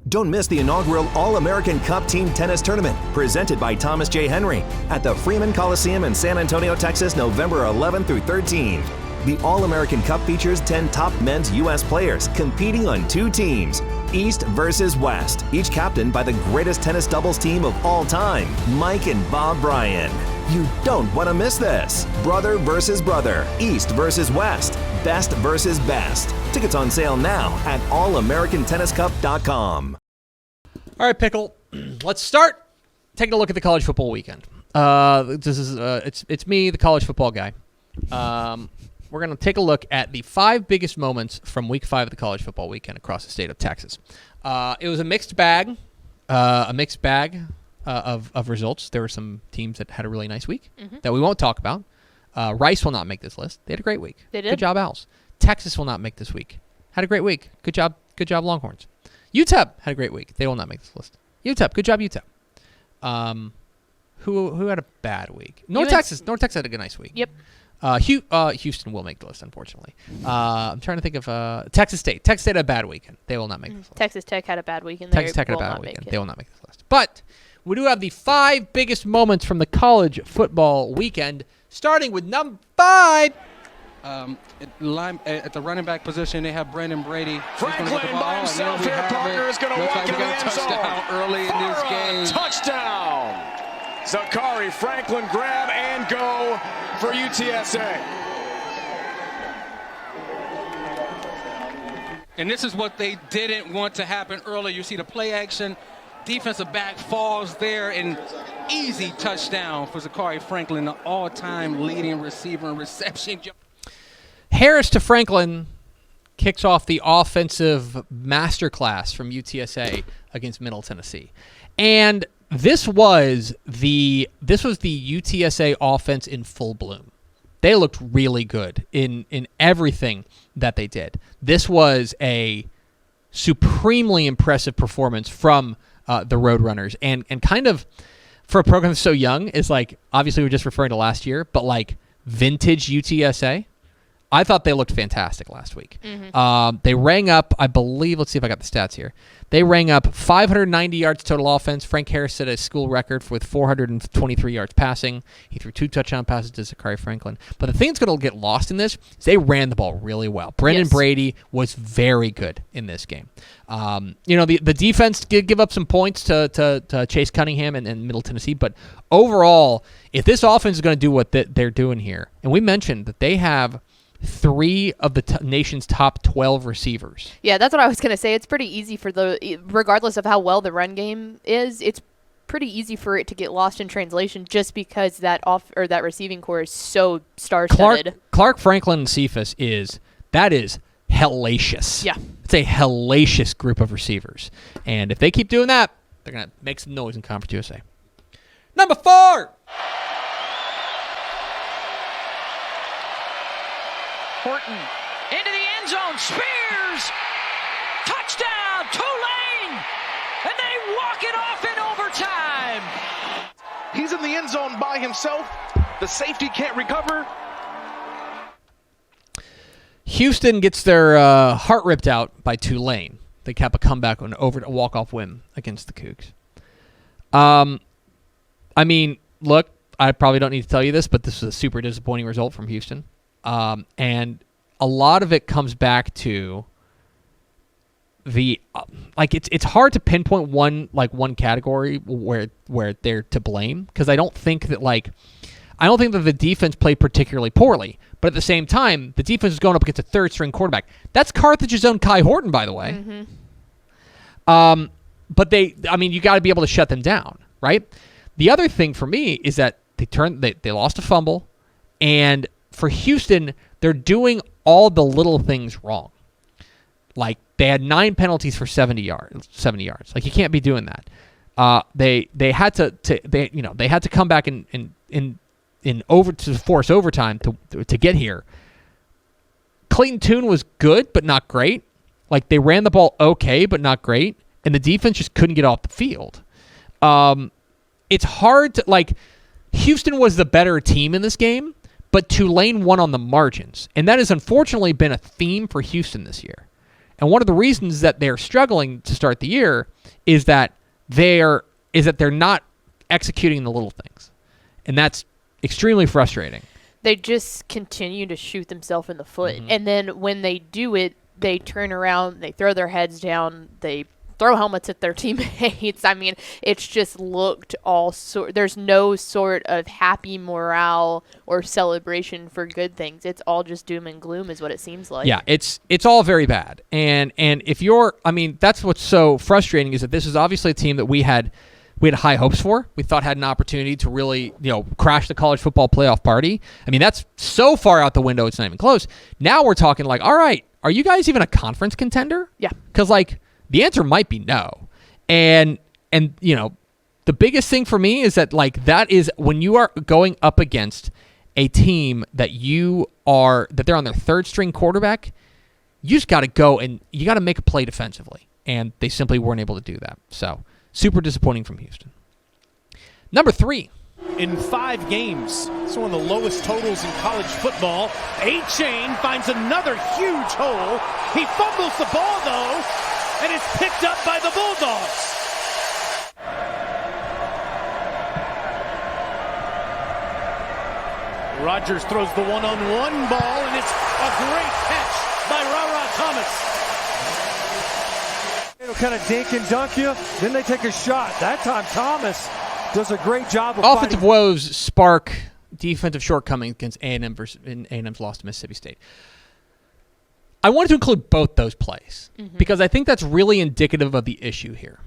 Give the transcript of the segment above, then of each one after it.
Don't miss the inaugural All-American Cup Team Tennis Tournament, presented by Thomas J. Henry, at the Freeman Coliseum in San Antonio, Texas, November 11 through 13. The All-American Cup features 10 top men's U.S. players competing on 2 teams, East versus West, each captained by the greatest tennis doubles team of all time, Mike and Bob Bryan. You don't want to miss this. Brother versus brother, East versus West, best versus best. Tickets on sale now at allamericantenniscup.com. All right, Pickle. Let's start taking a look at the college football weekend. It's me, the college football guy. We're going to take a look at the 5 biggest moments from Week 5 of the college football weekend across the state of Texas. It was a mixed bag. Of results. There were some teams that had a really nice week that we won't talk about. Rice will not make this list. They had a great week. They did. Good job, Owls. Texas will not make this week. Had a great week. Good job, Longhorns. UTEP had a great week. They will not make this list. UTEP, good job, UTEP. Who had a bad week? North Texas had a good nice week. Yep. Houston will make the list, unfortunately. I'm trying to think of Texas State. Texas State had a bad weekend. They will not make this list. Texas Tech had a bad weekend. Texas Tech had a bad weekend. They will not make this list. But we do have the 5 biggest moments from the college football weekend, starting with number 5. At the running back position, they have Brandon Brady. Franklin by himself here, partner, is going to walk in the end zone. Touchdown early in this game. Touchdown! Zachary Franklin, grab and go for UTSA. And this is what they didn't want to happen earlier. You see the play action. Defensive back falls there, and easy touchdown for Zachary Franklin, the all-time leading receiver in reception. Harris to Franklin kicks off the offensive masterclass from UTSA against Middle Tennessee. And this was the UTSA offense in full bloom. They looked really good in everything that they did. This was a supremely impressive performance from the Roadrunners, and kind of for a program that's so young is like, obviously we're just referring to last year, but like vintage UTSA. I thought they looked fantastic last week. They rang up, I believe, let's see if I got the stats here. They rang up 590 yards total offense. Frank Harris set a school record with 423 yards passing. He threw 2 touchdown passes to Zachary Franklin. But the thing that's going to get lost in this is they ran the ball really well. Brendan Brady was very good in this game. The defense did give up some points to Chase Cunningham and Middle Tennessee, but overall, if this offense is going to do what they're doing here, and we mentioned that they have 3 of the nation's top 12 receivers. Yeah, that's what I was going to say. It's pretty easy regardless of how well the run game is, it's pretty easy for it to get lost in translation just because that receiving core is so star-studded. Clark Franklin and Cephas is hellacious. Yeah. It's a hellacious group of receivers. And if they keep doing that, they're going to make some noise in Conference USA. Number 4! Horton into the end zone, Spears, touchdown, Tulane, and they walk it off in overtime. He's in the end zone by himself. The safety can't recover. Houston gets their heart ripped out by Tulane. They cap a comeback on a walk-off win against the Cougs. I mean, look, I probably don't need to tell you this, but this was a super disappointing result from Houston. And a lot of it comes back to the it's hard to pinpoint one category where they're to blame, because I don't think that the defense played particularly poorly, but at the same time the defense is going up against a third string quarterback. That's Carthage's own Kai Horton, by the way. But you got to be able to shut them down, right? The other thing for me is that they lost a fumble, and for Houston, they're doing all the little things wrong. Like, they had 9 penalties for 70 yards. Like, you can't be doing that. They had to come back in over to force overtime to get here. Clayton Tune was good, but not great. Like, they ran the ball okay, but not great, and the defense just couldn't get off the field. It's hard to Houston was the better team in this game, but Tulane won on the margins. And that has unfortunately been a theme for Houston this year. And one of the reasons that they're struggling to start the year is that they're not executing the little things, and that's extremely frustrating. They just continue to shoot themselves in the foot, and then when they do it, they turn around, they throw their heads down, they throw helmets at their teammates. I mean, it's just looked there's no sort of happy morale or celebration for good things. It's all just doom and gloom is what it seems like. Yeah, it's all very bad. And if that's what's so frustrating is that this is obviously a team that we had high hopes for. We thought had an opportunity to really, crash the college football playoff party. I mean, that's so far out the window, it's not even close. Now we're talking like, all right, are you guys even a conference contender? Yeah. Because, the answer might be no. And the biggest thing for me is that, that is when you are going up against a team that they're on their third string quarterback, you just got to go and you got to make a play defensively. And they simply weren't able to do that. So, super disappointing from Houston. Number 3. In 5 games. It's one of the lowest totals in college football. A-Chain finds another huge hole. He fumbles the ball, though, and it's picked up by the Bulldogs. Rogers throws the one-on-one ball, and it's a great catch by Ra Thomas. They'll kind of dink and dunk you, then they take a shot. That time, Thomas does a great job of offensive fighting. woes spark defensive shortcomings against A&M in A&M's loss to Mississippi State. I wanted to include both those plays because I think that's really indicative of the issue here.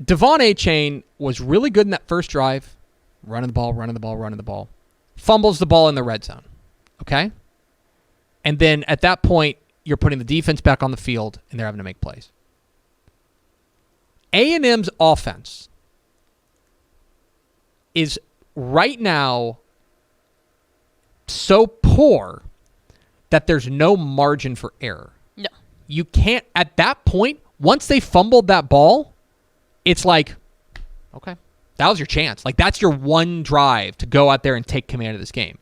Devon A-Chain was really good in that first drive, running the ball. Fumbles the ball in the red zone, okay? And then at that point, you're putting the defense back on the field, and they're having to make plays. A&M's offense is right now so poor that there's no margin for error. No. You can't, at that point, once they fumbled that ball, it's like, okay, that was your chance. That's your one drive to go out there and take command of this game.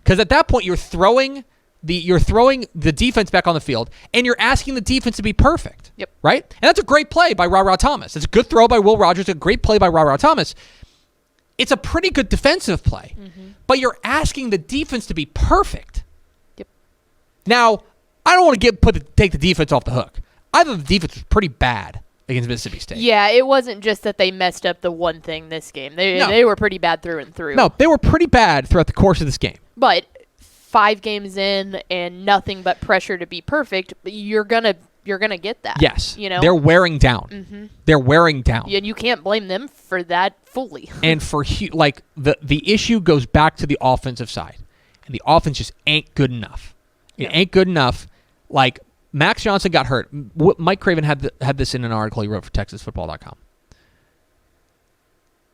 Because at that point, you're throwing the defense back on the field, and you're asking the defense to be perfect. Yep. Right? And that's a great play by Ra Thomas. It's a good throw by Will Rogers, a great play by Ra Thomas. It's a pretty good defensive play, but you're asking the defense to be perfect. Yep. Now, I don't want to take the defense off the hook. I thought the defense was pretty bad against Mississippi State. Yeah, it wasn't just that they messed up the one thing this game. They were pretty bad through and through. No, they were pretty bad throughout the course of this game. But 5 games in and nothing but pressure to be perfect, you're gonna get that. Yes. They're wearing down. They're wearing down. And you can't blame them for that fully. And for the issue goes back to the offensive side. And the offense just ain't good enough. It ain't good enough. Max Johnson got hurt. Mike Craven had this in an article he wrote for TexasFootball.com.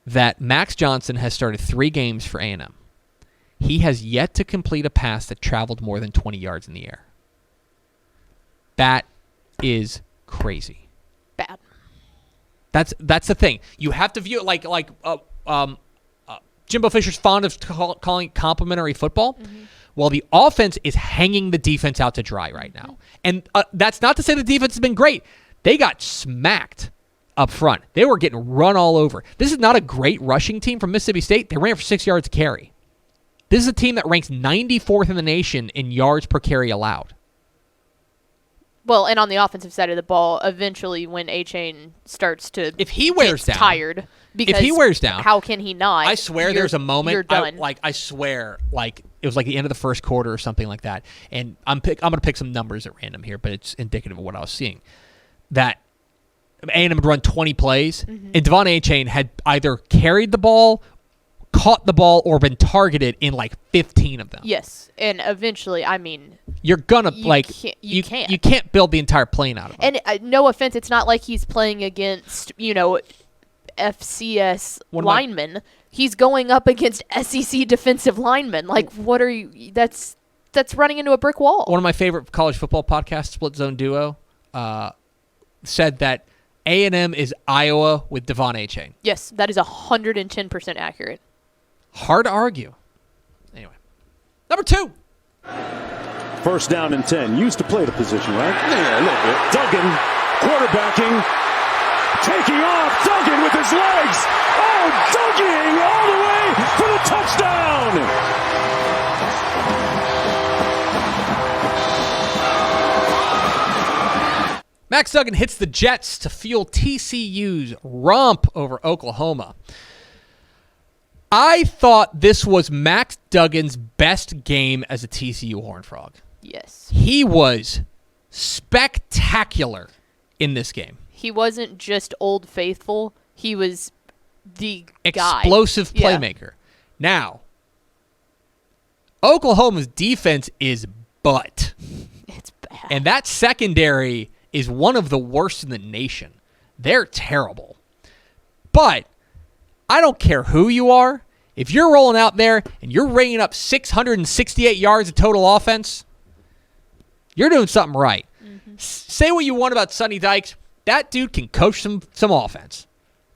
That Max Johnson has started 3 games for A&M. He has yet to complete a pass that traveled more than 20 yards in the air. That is crazy. Bad. That's the thing. You have to view it Jimbo Fisher's fond of calling it complimentary football. Well, the offense is hanging the defense out to dry right now. And that's not to say the defense has been great. They got smacked up front. They were getting run all over. This is not a great rushing team from Mississippi State. They ran for 6 yards a carry. This is a team that ranks 94th in the nation in yards per carry allowed. Well, and on the offensive side of the ball, eventually when A-Chain starts to if he wears down, tired, because if he wears down, how can he not? I swear there's a moment. You're done. I swear, it was the end of the first quarter or something like that. And I'm going to pick some numbers at random here, but it's indicative of what I was seeing. That A&M had run 20 plays, and Devon A-Chain had either carried the ball, caught the ball, or been targeted in 15 of them. Yes, and eventually, you're gonna you can't. You can't build the entire plane out of him. And no offense, it's not like he's playing against FCS linemen. He's going up against SEC defensive linemen. What are you? That's running into a brick wall. One of my favorite college football podcasts, Split Zone Duo, said that A&M is Iowa with Devon A-Chain. Yes, that is 110% accurate. Hard to argue. Anyway, number 2. First down and 10. Used to play the position, right? Yeah, a little bit. Duggan quarterbacking. taking off, Duggan with his legs. Oh, Duggan all the way for the touchdown. Max Duggan hits the Jets to fuel TCU's romp over Oklahoma. I thought this was Max Duggan's best game as a TCU Horned Frog. Yes. He was spectacular in this game. He wasn't just Old Faithful. He was the explosive guy. playmaker. Yeah. Now, Oklahoma's defense is butt. It's bad. And that secondary is one of the worst in the nation. They're terrible. But I don't care who you are. If you're rolling out there and you're ringing up 668 yards of total offense, you're doing something right. Mm-hmm. Say what you want about Sonny Dykes. That dude can coach some offense.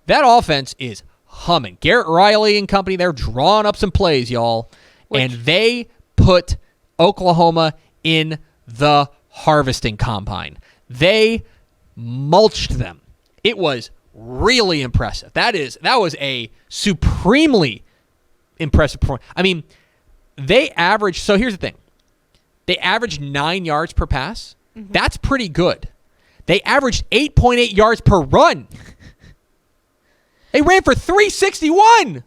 That offense is humming. Garrett Riley and company, they're drawing up some plays, y'all. And they put Oklahoma in the harvesting combine. They mulched them. It was really impressive. That was a supremely impressive performance. I mean, they averaged, so here's the thing. They averaged 9 yards per pass. Mm-hmm. That's pretty good. They averaged 8.8 yards per run. They ran for 361.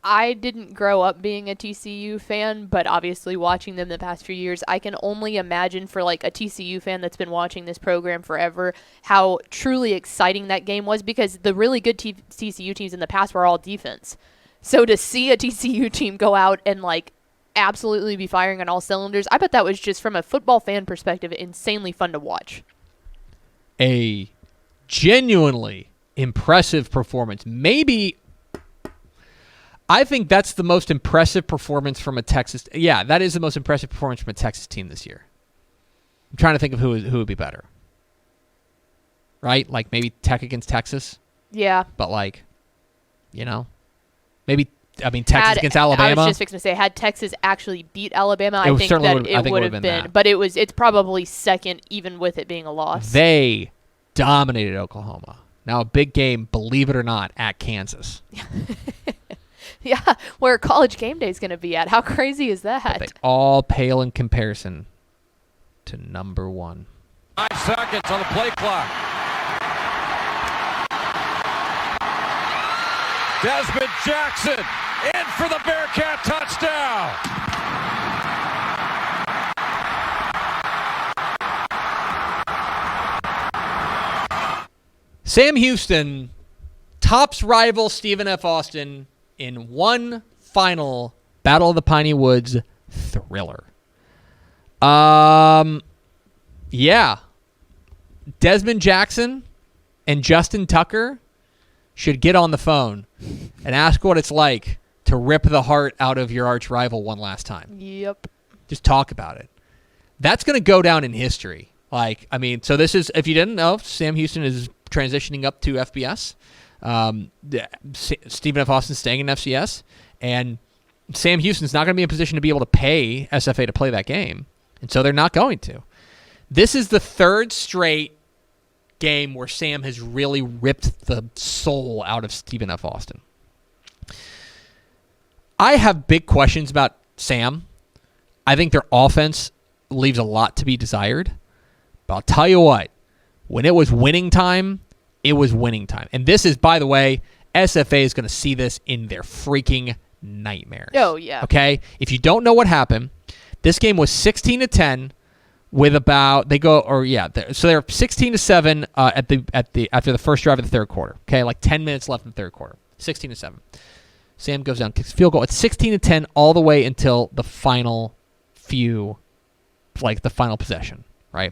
I didn't grow up being a TCU fan, but obviously watching them the past few years, I can only imagine for like a TCU fan that's been watching this program forever how truly exciting that game was, because the really good TCU teams in the past were all defense. So to see a TCU team go out and like absolutely be firing on all cylinders, I bet that was just from a football fan perspective insanely fun to watch. A genuinely impressive performance. Maybe I think that's the most impressive performance from a Texas. Yeah, that is the most impressive performance from a Texas team this year. I'm trying to think of who would be better. Right? Like maybe Tech against Texas. Yeah. But like, maybe Texas against Alabama. I was just fixing to say, had Texas actually beat Alabama, I think that it would have been. But it's probably second, even with it being a loss. They dominated Oklahoma. Now a big game, believe it or not, at Kansas. Yeah, where College Game Day is going to be at. How crazy is that? But they all pale in comparison to number one. 5 seconds on the play clock. Desmond Jackson in for the Bearcat touchdown. Sam Houston tops rival Stephen F. Austin in one final Battle of the Piney Woods thriller. Yeah. Desmond Jackson and Justin Tucker should get on the phone and ask what it's like to rip the heart out of your arch rival one last time. Yep. Just talk about it. That's going to go down in history. So this is, if you didn't know, Sam Houston is transitioning up to FBS. Stephen F. Austin's staying in FCS, and Sam Houston's not going to be in a position to be able to pay SFA to play that game, and so they're not going to. This is the third straight game where Sam has really ripped the soul out of Stephen F. Austin. I have big questions about Sam. I think their offense leaves a lot to be desired, but I'll tell you what, when it was winning time, it was winning time. And this is, by the way, SFA is going to see this in their freaking nightmares. Oh, yeah. Okay? If you don't know what happened, this game was 16-10 with about, so they're 16-7 after the first drive of the third quarter. Okay? Like 10 minutes left in the third quarter. 16-7. Sam goes down, kicks field goal. It's 16-10 all the way until the final the final possession, right?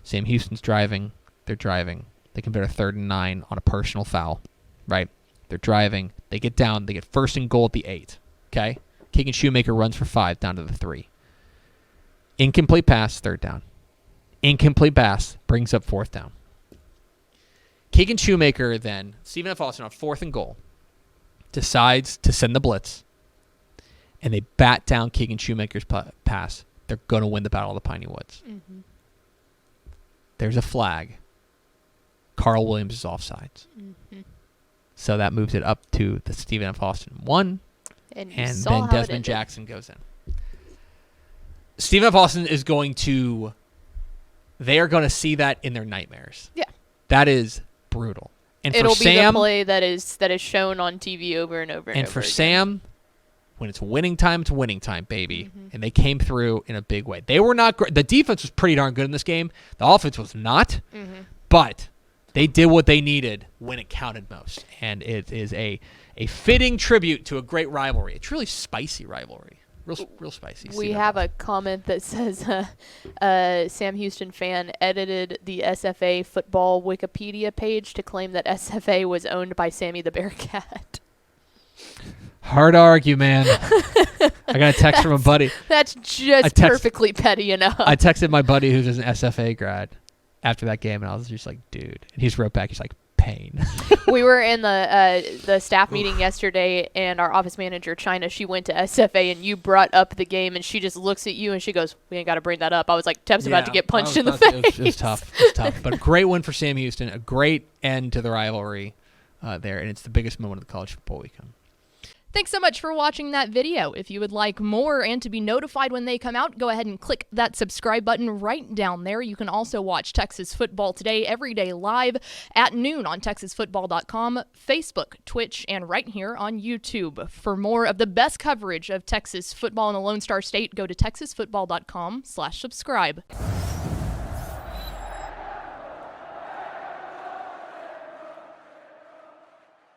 Sam Houston's driving. They're driving. They convert a 3rd and 9 on a personal foul, right? They're driving. They get down. They get 1st and goal at the 8, okay? Keegan Shoemaker runs for 5 down to the 3. Incomplete pass, 3rd down. Incomplete pass brings up 4th down. Keegan Shoemaker then, Stephen F. Austin on 4th and goal, decides to send the blitz, and they bat down Keegan Shoemaker's pass. They're going to win the Battle of the Piney Woods. Mm-hmm. There's a flag Carl Williams is offsides. So that moves it up to the Stephen F. Austin 1, and then Desmond Jackson goes in. Stephen F. Austin is they are going to see that in their nightmares. Yeah. That is brutal. And it'll for be Sam, the play that is shown on TV over and over and over for again. Sam, when it's winning time, baby. And they came through in a big way. They were not great. The defense was pretty darn good in this game. The offense was not. But they did what they needed when it counted most. And it is a fitting tribute to a great rivalry. It's really spicy rivalry. Real spicy. We have a comment that says Sam Houston fan edited the SFA football Wikipedia page to claim that SFA was owned by Sammy the Bearcat. Hard to argue, man. I got a text from a buddy. That's just perfectly petty enough. I texted my buddy who's an SFA grad after that game, and I was just like, dude. And he wrote back, he's like, pain. We were in the staff meeting yesterday, and our office manager, China, she went to SFA, and you brought up the game, and she just looks at you, and she goes, we ain't got to bring that up. I was like, Teb's about to get punched in the face. It was tough. But a great win for Sam Houston, a great end to the rivalry there, and it's the biggest moment of the college football weekend. Thanks so much for watching that video. If you would like more and to be notified when they come out, go ahead and click that subscribe button right down there. You can also watch Texas Football Today every day live at noon on TexasFootball.com, Facebook, Twitch, and right here on YouTube. For more of the best coverage of Texas football in the Lone Star State, go to TexasFootball.com/subscribe.